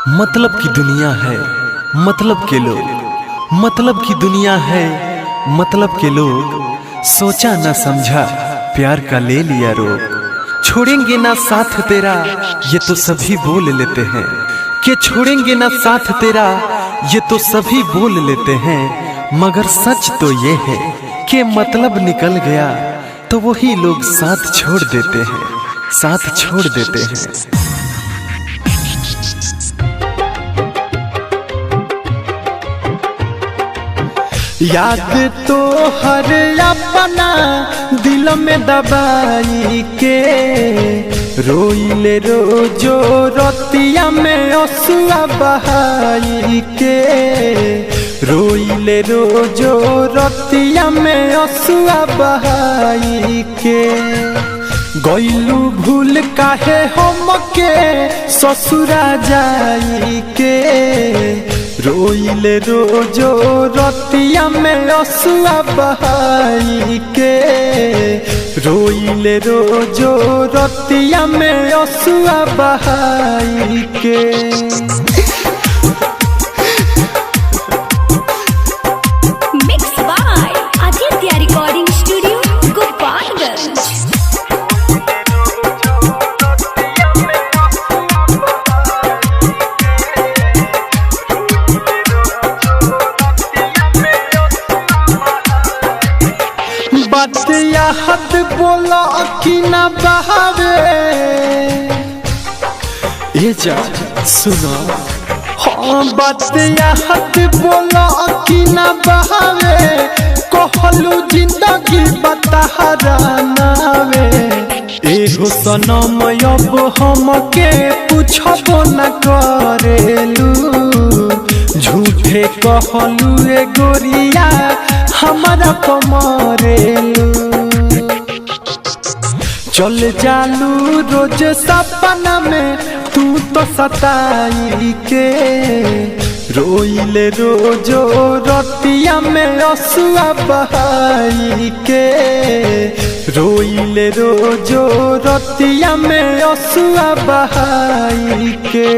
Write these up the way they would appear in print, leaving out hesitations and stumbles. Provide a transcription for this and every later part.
मतलब की दुनिया है, मतलब के लोग, मतलब की दुनिया है, मतलब के लोग। सोचा ना समझा, प्यार का ले लिया रोग। छोड़ेंगे ना साथ तेरा, ये तो सभी बोल लेते हैं कि छोड़ेंगे ना साथ तेरा, ये तो सभी बोल लेते हैं। मगर सच तो ये है कि मतलब निकल गया तो वही लोग साथ छोड़ देते हैं, साथ छोड़ देते हैं। याद तो हर अपना दिल में दबाई के, रोइले रोजो रतिया में असुआ बहाई के, रोइले रोजो रतिया में असुआ बहाई के। गइलू भूल काहे हमके ससुरा जाई के, रोइले रोजो रतिया में असुआ बहाई के, रोइले रोजो रतिया में असुआ बहाई के। Mix by Aditya recording studio Gopalganj. हद बोला कि ना बहावे, ये जा सुनो। हाँ बात हद बोला कि ना बहावे, कहलू जिंदगी बतहरा नावे। एगो सनम अब हमके पूछबो न करेलू, झूठे कहलू ए गोरिया हमारा पमरेलू। चल जालू रोज सपना में तू तो सताई के, रोइले रोजो रतिया में असुआ बहाई के, रोइले रोजो रतिया में असुआ बहाई के।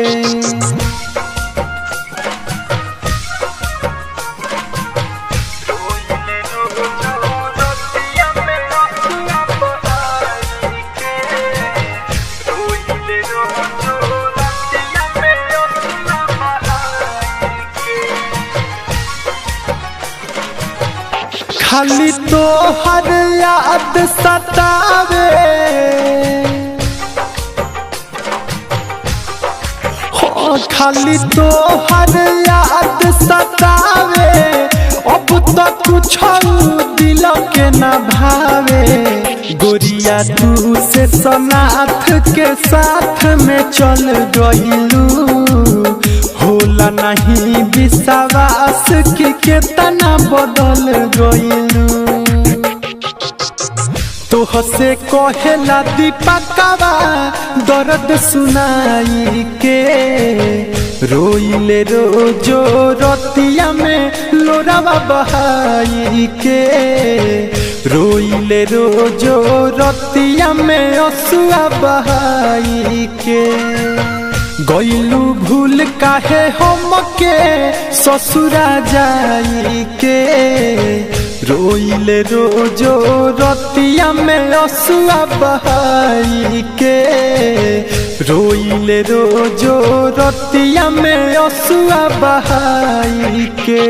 खाली तो हर याद सतावे, हो खाली तो हर याद सतावे। अब तो कुछ दिल के न भावे, गोरिया तू से सनाथ के साथ में चल गइलू। होला नहीं विश्वास कि केतना बदल गइलू। तोह से कहेला दीपकवा दर्द सुनाई के, रोइले रोजो रतिया में लोरावा बहाई के, रोइले रोजो रतिया में असुआ बहाई के। गइलू भूल काहे हमके ससुरा जाई के, रोइले रोजो रतिया में असुआ बहाई के, रोइले रोजो रतिया में असुआ बहाई के।